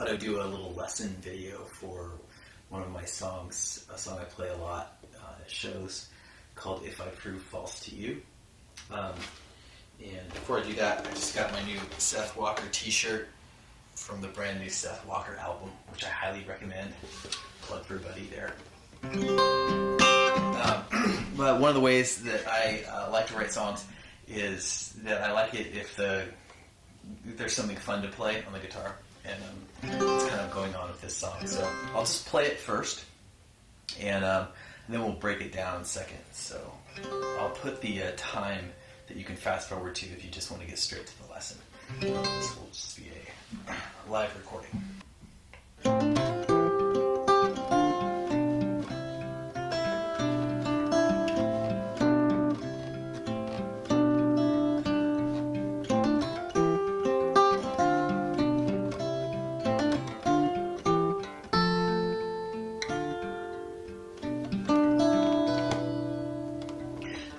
thought I'd do a little lesson video for one of my songs, a song I play a lot at shows, called If I Prove False to You. And before I do that, I just got my new Seth Walker t-shirt from the brand new Seth Walker album, which I highly recommend. Plug for everybody there. But one of the ways that I like to write songs is that I like it if there's something fun to play on the guitar, and it's kind of going on with this song. So I'll just play it first, and then we'll break it down in a second. So I'll put the time that you can fast forward to if you just want to get straight to the lesson. This will just be a live recording.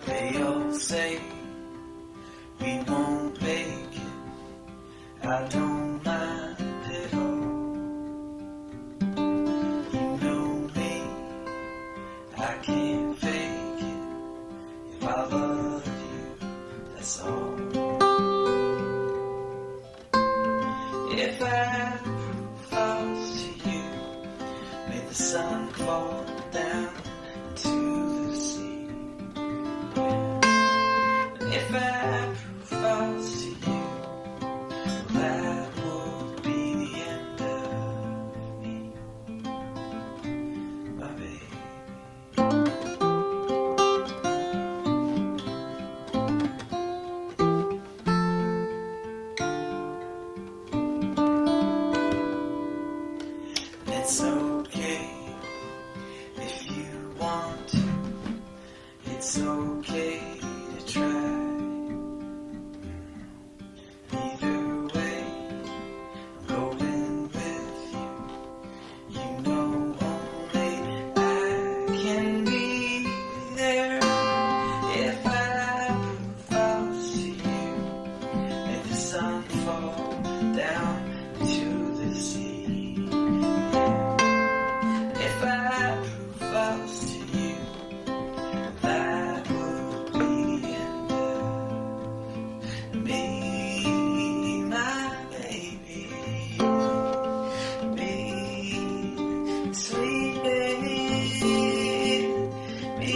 They all say we won't make it. I don't mind at all. You know me, I can't fake it. If I love you, that's all. If I prove false to you, may the sun fall down into the sea. If I prove false to you, that would be the end of me, my baby. It's okay if you want to. It's okay to try. Either way, I'm going with you. You know only I can be there. If I prove false to you, may the sun fall down into the sea. If I prove false to you, that would be the end of me, my baby. Me, sweet baby. Me.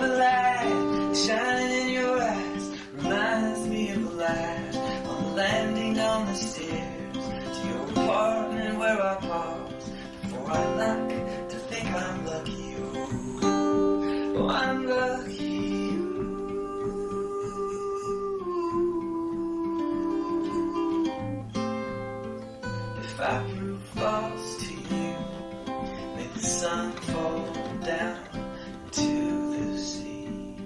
The light shining in your eyes reminds me of the light on the landing on the stairs to your apartment where I pause before I knock to think I'm lucky. Oh, I'm lucky. If I prove false to you, may the sun fall down into the sea.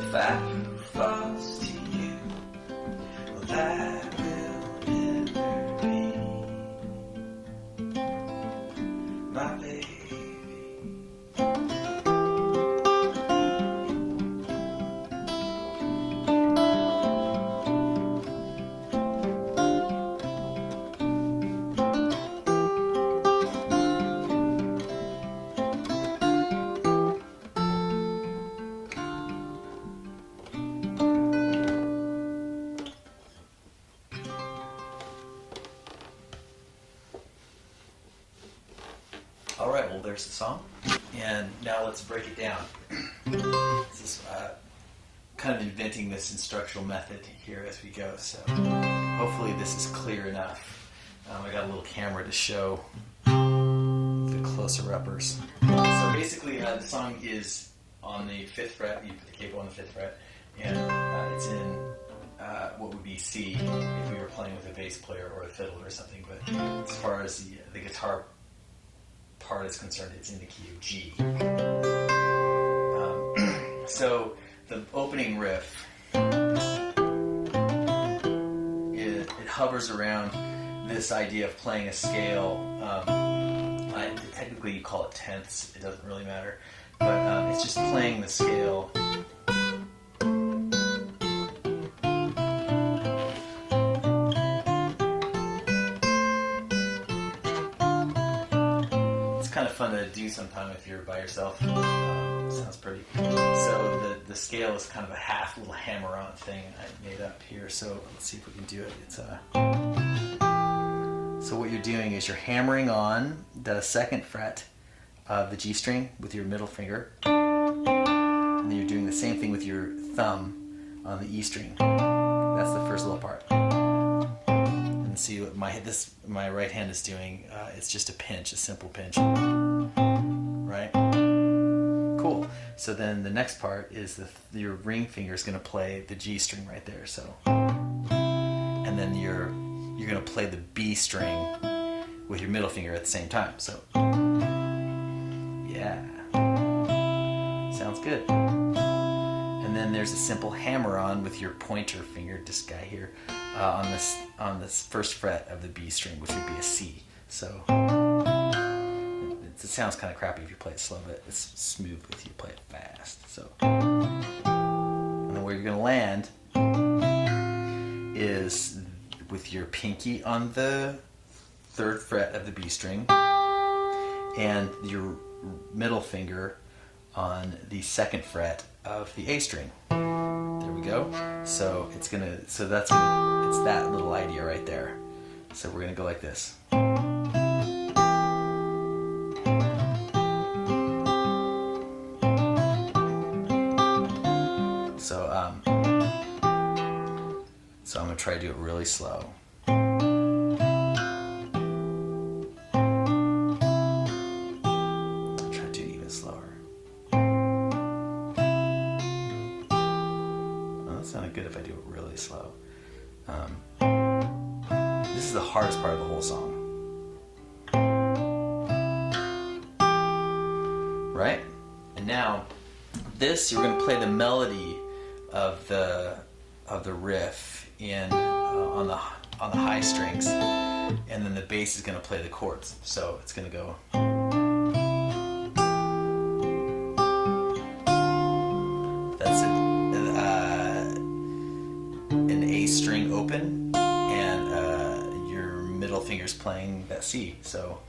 If I prove false to you, well, that will never be, my baby. All right, well, there's the song, and now let's break it down. This is kind of inventing this instructional method here as we go, so hopefully this is clear enough. I got a little camera to show the closer uppers. So basically, the song is on the 5th fret. You put the capo on the 5th fret, and it's in what would be C if we were playing with a bass player or a fiddle or something. But as far as the guitar part is concerned, it's in the key of G. So the opening riff, it hovers around this idea of playing a scale. Technically you call it tenths, it doesn't really matter, but it's just playing the scale. It's kind of fun to do sometime if you're by yourself. Sounds pretty. So the scale is kind of a half little hammer-on thing I made up here. So let's see if we can do it. So what you're doing is you're hammering on the second fret of the G string with your middle finger, and then you're doing the same thing with your thumb on the E string. That's the first little part. And see what my right hand is doing. It's just a pinch, a simple pinch. Right? Cool. So then the next part is your ring finger is going to play the G string right there. So, and then you're going to play the B string with your middle finger at the same time. So, yeah, sounds good. And then there's a simple hammer-on with your pointer finger, this guy here, on this first fret of the B string, which would be a C. So it sounds kind of crappy if you play it slow, but it's smooth if you play it fast. So, and then where you're going to land is with your pinky on the third fret of the B string and your middle finger on the second fret of the A string. There we go. So it's that little idea right there. So we're gonna go like this. So I'm gonna try to do it really slow. I'll try to do it even slower. Well, that sounded good if I do it really slow. This is the hardest part of the whole song. Right? And now, you're gonna play the melody of the riff on the high strings, and then the bass is going to play the chords. So it's going to go. That's an A string open, and your middle finger's playing that C. So.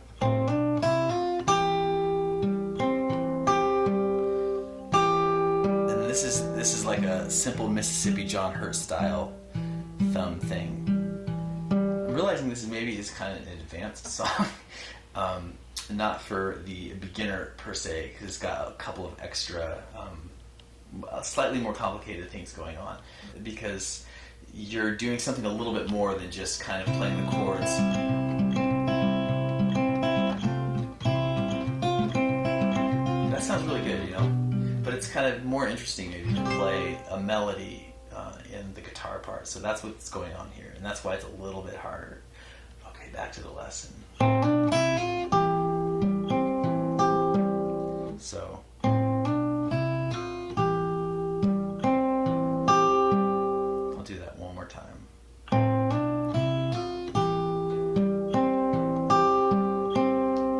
This is like a simple Mississippi John Hurt style thumb thing. I'm realizing this is maybe just kind of an advanced song, not for the beginner per se, because it's got a couple of extra, slightly more complicated things going on, because you're doing something a little bit more than just kind of playing the chords. That sounds really good, you know? But it's kind of more interesting maybe to play a melody in the guitar part. So that's what's going on here, and that's why it's a little bit harder. Okay, back to the lesson. So I'll do that one more time.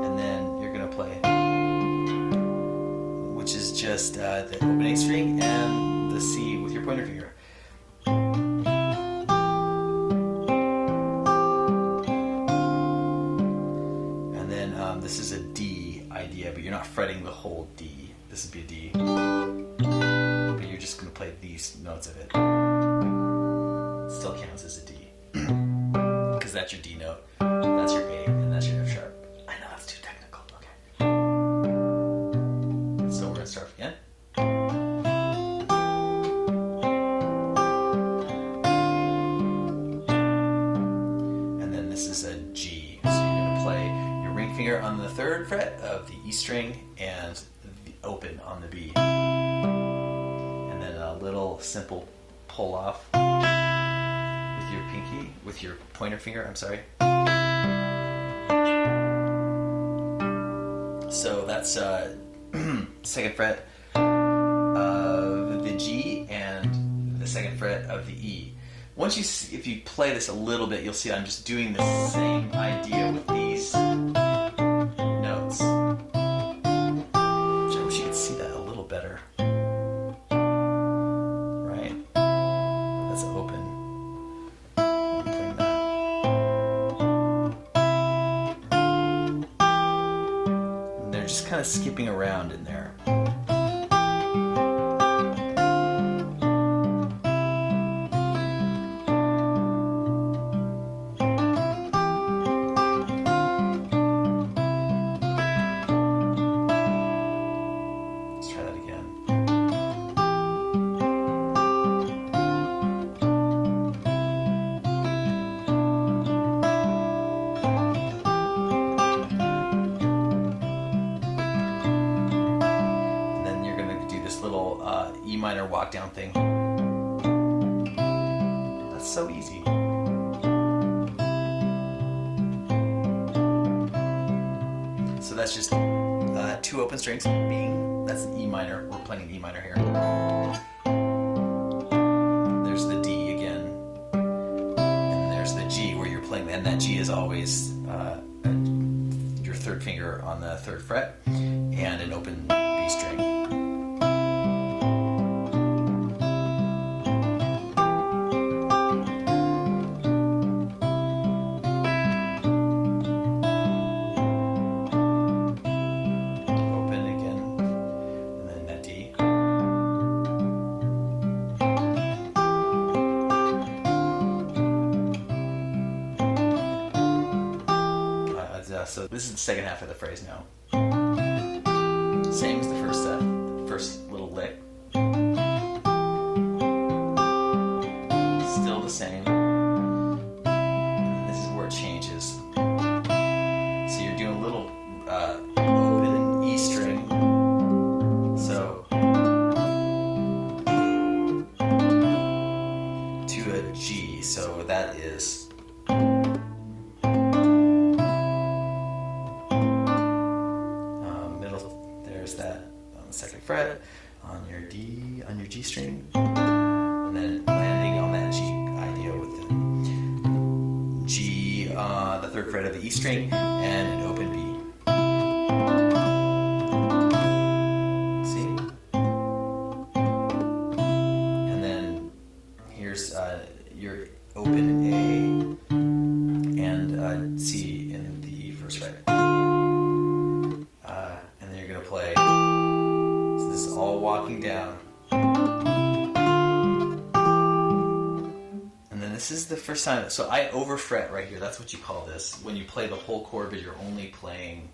And then you're going to play, which is just the opening string and the C with your pointer finger. And then this is a D idea, but you're not fretting the whole D. This would be a D. But you're just going to play these notes of it. Still counts as a D. Because that's your D note, that's your A, and that's your F sharp. I know, that's too technical. Okay. So we're going to start again. And then this is a G. So you're going to play your ring finger on the third fret of the E string and the open on the B. And then a little simple pull off with your pinky, with your pointer finger, I'm sorry. So that's second fret of the G and the second fret of the E. Once you, if you play this a little bit, you'll see I'm just doing the same idea with these notes. Which I wish you could see that a little better. Right? That's open. I'm playing that. And they're just kind of skipping around in there. E minor walk down thing. That's so easy. So that's just two open strings. Bing. That's an E minor. We're playing an E minor here. There's the D again, and there's the G where you're playing. And that G is always your third finger on the third fret, and an open B string. So this is the second half of the phrase now. Same as the first little lick. Still the same. And this is where it changes. So you're doing a little open E string. So to a G. So that is. That on the second fret, on your G string, and then landing on that G idea with the G, the third fret of the E string, and an open B. See? And then here's your open A and C in the first fret. Play. So this is all walking down. And then this is the first time. So I overfret right here. That's what you call this. When you play the whole chord, but you're only playing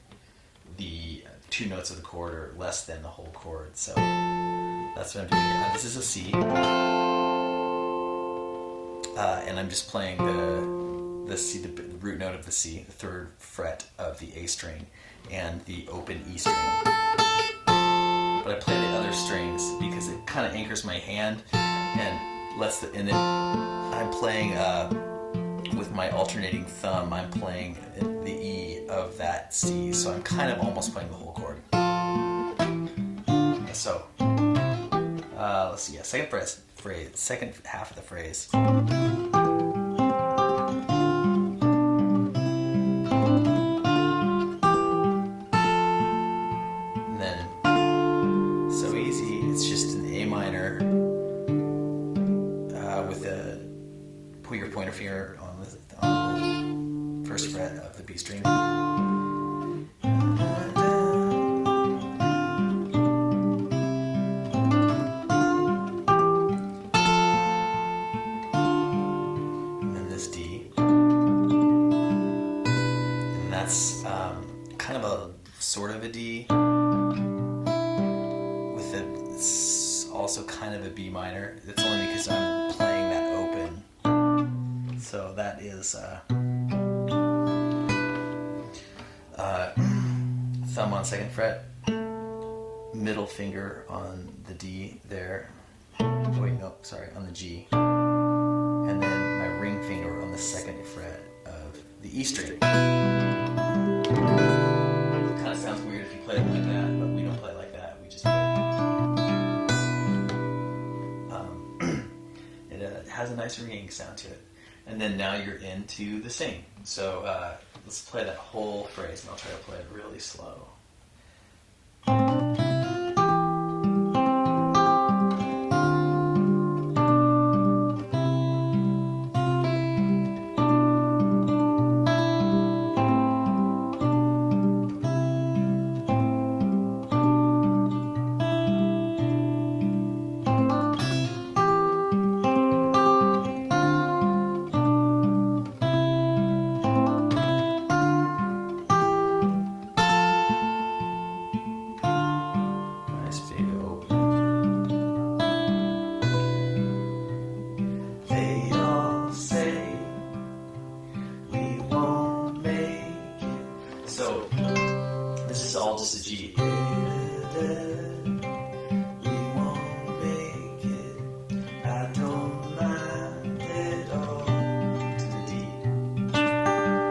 the two notes of the chord or less than the whole chord. So that's what I'm doing here. Now, this is a C. And I'm just playing the C, the root note of the C, the third fret of the A string, and the open E string. But I play the other strings because it kind of anchors my hand and lets the. And then I'm playing with my alternating thumb. I'm playing the E of that C, so I'm kind of almost playing the whole chord. So let's see. Yeah, second phrase, second half of the phrase. Put your pointer finger on the first fret of the B string. And then this D. And that's kind of a sort of a D with also kind of a B minor. That's only because I'm playing that open. So that is thumb on second fret, middle finger on the D there. Oh, wait, no, sorry, on the G. And then my ring finger on the second fret of the E string. It kind of sounds weird if you play a nice ringing sound to it. And then now you're into the sing. So let's play that whole phrase, and I'll try to play it really slow. So this is all just a G. We won't make it. I don't mind at all. To the D.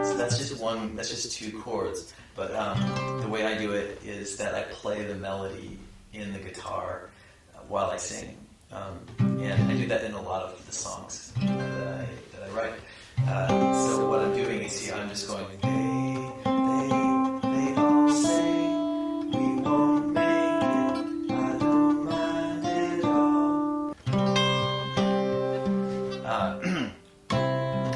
So that's just one. That's just two chords. But the way I do it is that I play the melody in the guitar while I sing, and I do that in a lot of the songs that I write. So what I'm doing is here, I'm just going.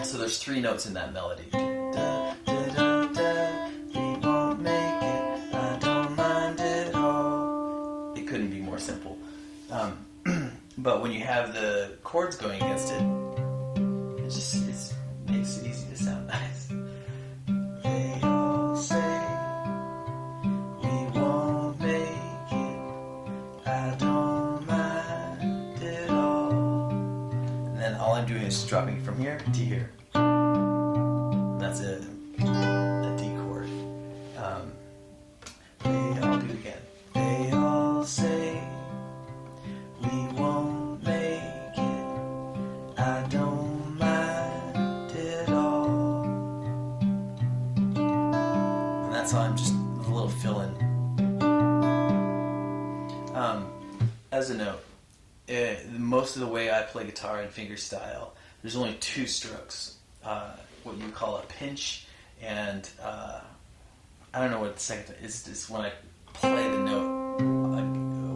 So there's three notes in that melody. Da, da, da, da, we won't make it, I don't mind at all. It couldn't be more simple. But when you have the chords going against it, it makes it easy to sound nice. They all say we won't make it, I don't mind at all. And then all I'm doing is dropping from here to here. That's a D chord. I'll do it again. They all say we won't make it, I don't mind at all. And that's all I'm just a little fill-in. As a note, most of the way I play guitar in fingerstyle, there's only two strokes. What you call a pinch, and I don't know what the second is. It's when I play the note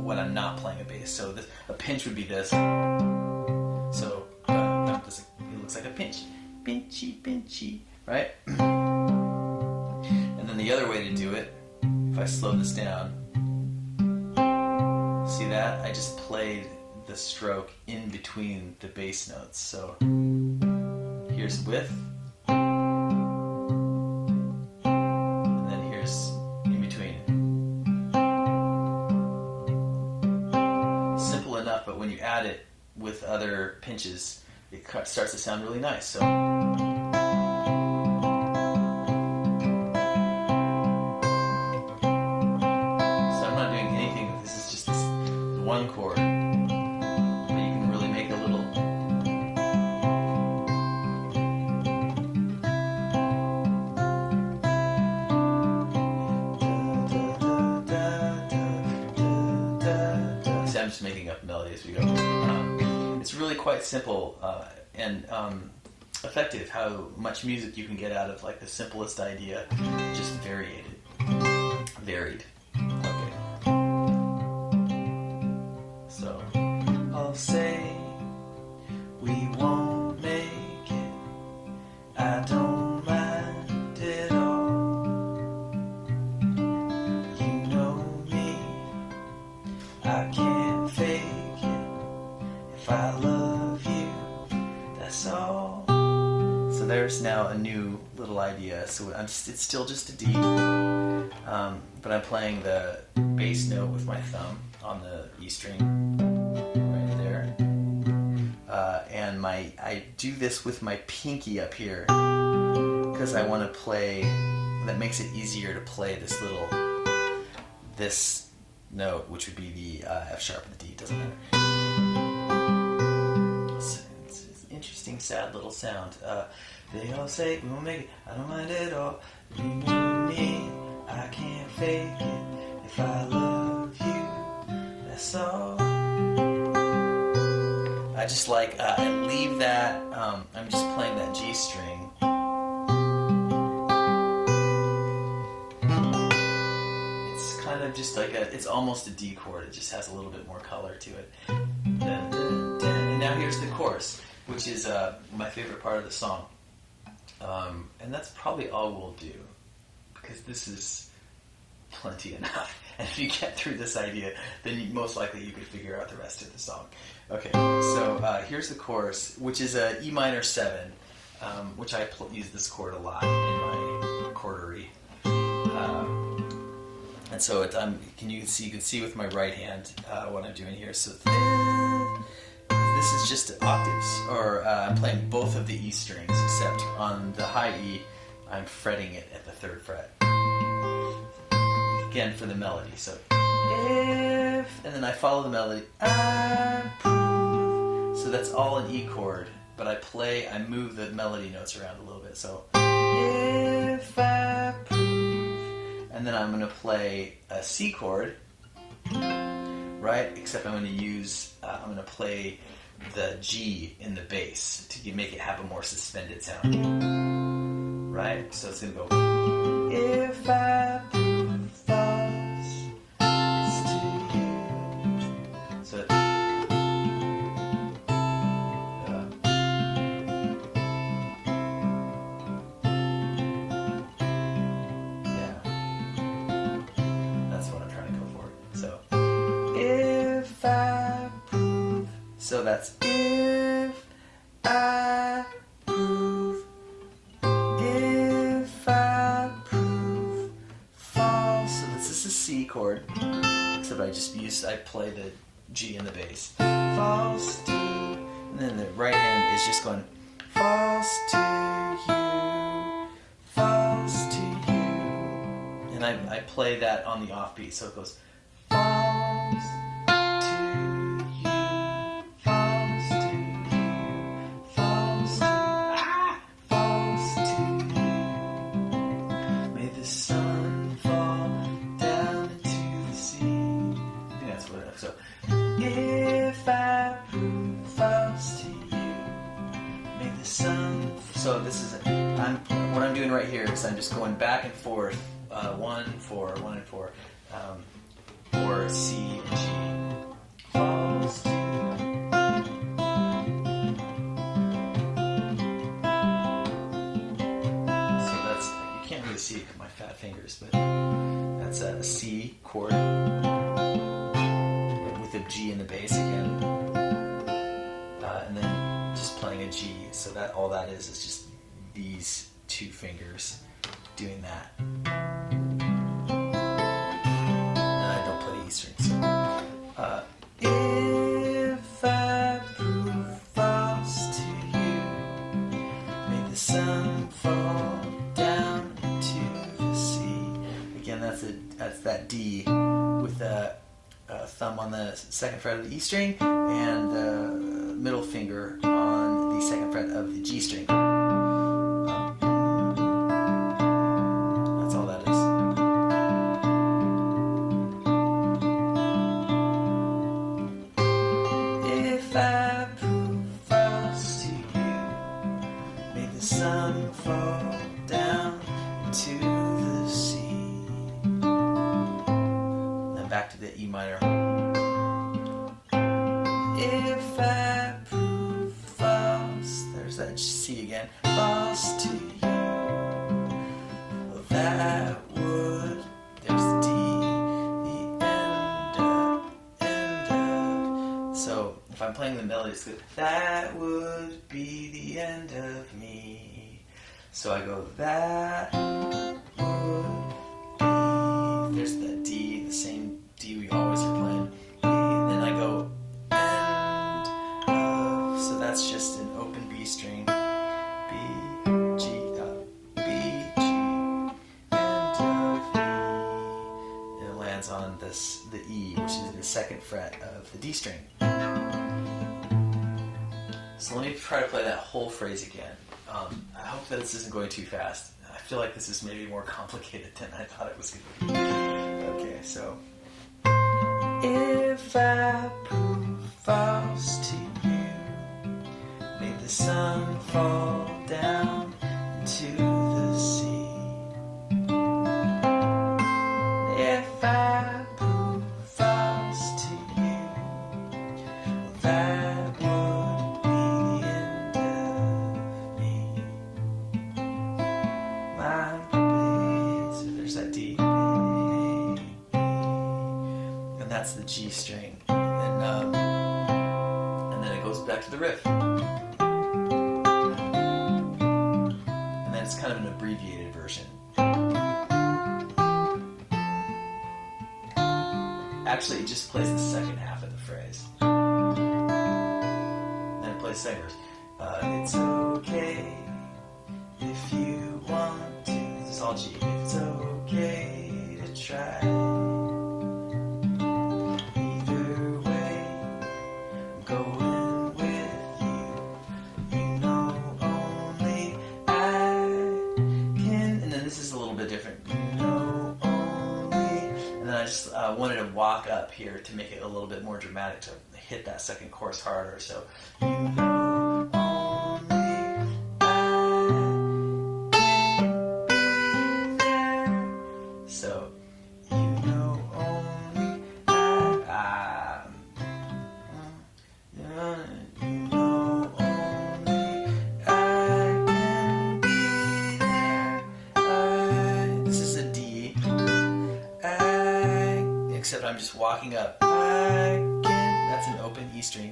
when I'm not playing a bass. So a pinch would be this. So it looks like a pinch, pinchy, pinchy, right? And then the other way to do it, if I slow this down, see that? I just played the stroke in between the bass notes. So here's with. But when you add it with other pinches, it starts to sound really nice. So I'm not doing anything. This is just this one chord, but you can really make a little. I'm just making up melody as we go. It's really quite simple and effective how much music you can get out of like the simplest idea, just varied. Okay. So I'll say we won't make it, I don't mind at all. You know me, I can't fake it. If I love you, that's all. So there's now a new little idea. So it's still just a D, but I'm playing the bass note with my thumb on the E string right there, and I do this with my pinky up here because I want to play. That makes it easier to play this note, which would be the F sharp and the D, doesn't matter. It's an interesting, sad little sound. They all say we won't make it, I don't mind at all. You know me, I can't fake it. If I love you, that's all. I I just like, I leave that, I'm just playing that G string. It's kind of just like it's almost a D chord. It just has a little bit more color to it. And now here's the chorus, which is my favorite part of the song. And that's probably all we'll do, because this is plenty enough. And if you get through this idea, then most likely you could figure out the rest of the song. Okay, so here's the chorus, which is a E minor 7, which I use this chord a lot in my chordery. And so you can see with my right hand what I'm doing here. So this is just octaves, or I'm playing both of the E strings, except on the high E, I'm fretting it at the 3rd fret. Again for the melody. So if, and then I follow the melody. Approve. So that's all an E chord, but I move the melody notes around a little bit. So if I prove, and then I'm going to play a C chord, right? Except I'm going to play the G in the bass to make it have a more suspended sound, right? So it's going to go, if I prove false to you. So yeah, that's what I'm trying to go for. So if I prove, so that's if I prove, if I prove false. So this is a C chord, except I play the G in the bass. False to, and then the right hand is just going false to you, false to you. And I play that on the offbeat, so it goes false to you, false to you, false to, false to you. May the sun fall down into the sea. I think that's what it is. So if I prove false to you, may the sun. So this is what I'm doing right here is I'm just going back and forth, 1 4 1 and 4, or C and G. False to you. So that's, you can't really see it with my fat fingers, but that's a C chord with a G in the bass again, and then just playing a G. So that all that is just these 2 fingers doing that. And I don't play E strings. So, if I prove false to you, may the sun fall down into the sea. Again, that's that D with the thumb on the 2nd fret of the E string and the middle finger on the 2nd fret of the G string. That's all that is. If I prove false to you, may the sun fall down into the sea. Then back to the E minor. If I prove false, there's that C again, false to you, well, that would, there's the D, the end of. So if I'm playing the melody, it's good. That would be the end of me. So I go, that would be, there's the D, the same D we always are playing. And then I go, so that's just an open B string, B, G, B, G, end of E. And it lands on the E, which is the 2nd fret of the D string. So let me try to play that whole phrase again. I hope that this isn't going too fast. I feel like this is maybe more complicated than I thought it was going to be. Okay, so if I prove false to you, sun fall down into the sea. If I prove false to you, well, that would be the end of me. My baby, so there's that D, and that's the G string, and then it goes back to the riff. It's kind of an abbreviated version. Actually, it just plays the second half of the phrase. Then it plays second verse. It's okay if you want to. This is all G. It's okay to try. Either way, I'm going with you. You know only I can. And then this is a little bit different. You know only. And then I just wanted to walk up here to make it a little bit more dramatic, to hit that second chorus harder. So you know only I can be there. So you know only you know only I can be there. This is a D. Except I'm just walking up. I can. That's an open E string.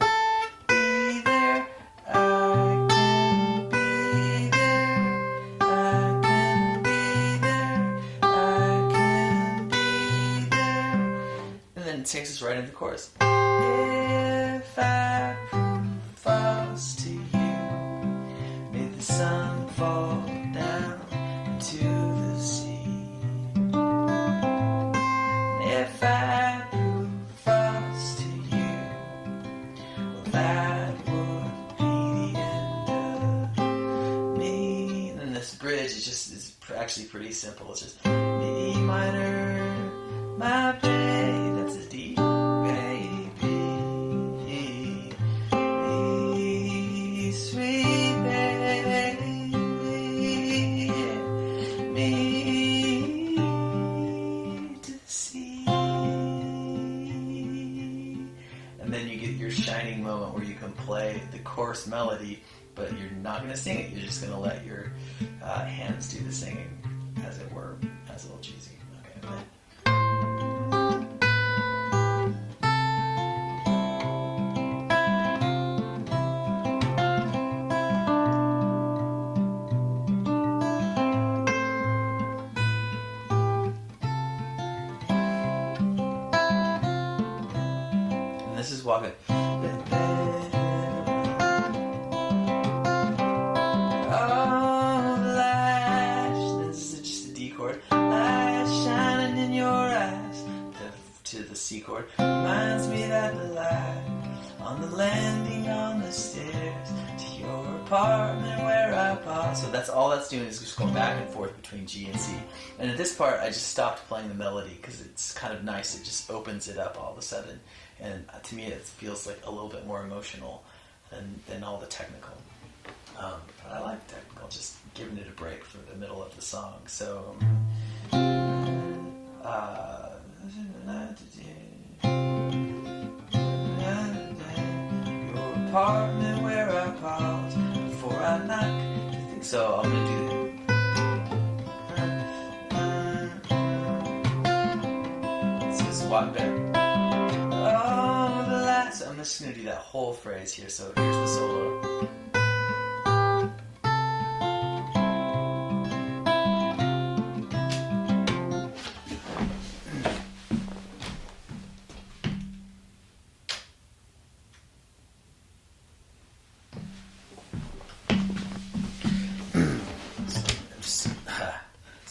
Be there. I can be there. I can be there. I can be there. And then it takes us right into the chorus. If I prove false to you, may the sun fall down into the sea. If I prove false to you, well, that would be the end of me. And then this bridge is actually pretty simple. It's just me minor, my baby, that's a D, baby, me, sweet baby, me to see. And then you get your shining moment where you can play the chorus melody, but you're not going to sing it. You're just going to let your hands do the singing, as it were. That's a little cheesy. Okay. And this is walking. To the C chord reminds me that the light on the landing on the stairs to your apartment where I paused. So that's all that's doing, is just going back and forth between G and C. And at this part I just stopped playing the melody because it's kind of nice. It just opens it up all of a sudden, and to me it feels like a little bit more emotional than all the technical. But I like technical, just giving it a break for the middle of the song. So your apartment where I pause before I knock. So I'm gonna do that. So it's walk back. Oh, the last. So I'm just gonna do that whole phrase here. So here's the solo.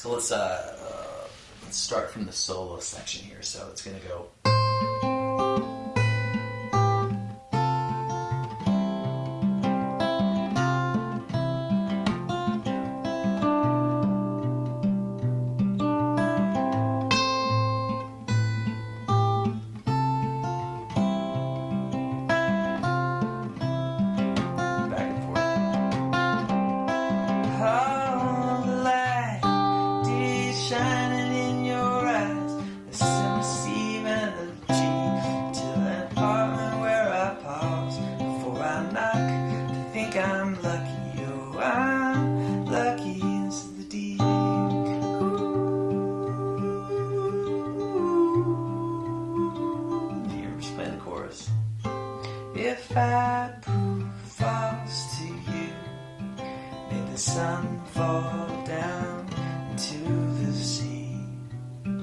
So let's start from the solo section here. So it's going to go. Back and forth. if I prove false to you, may the sun fall down into the sea. Yeah.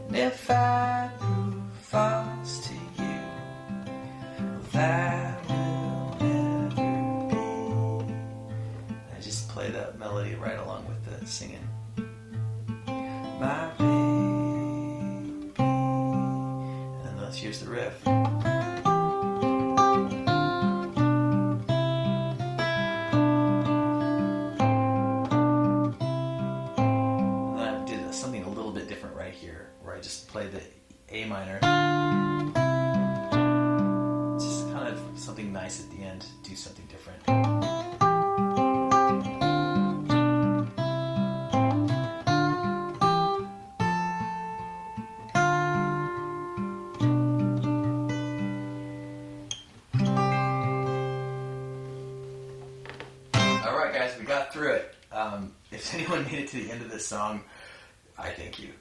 And if I prove false to you, well, that will never be. I just play that melody right along with the singing. My baby. And then here's the riff. Something a little bit different right here, where I just play the A minor. Just kind of something nice at the end, do something different. Alright guys, we got through it. If anyone made it to the end of this song, I thank you.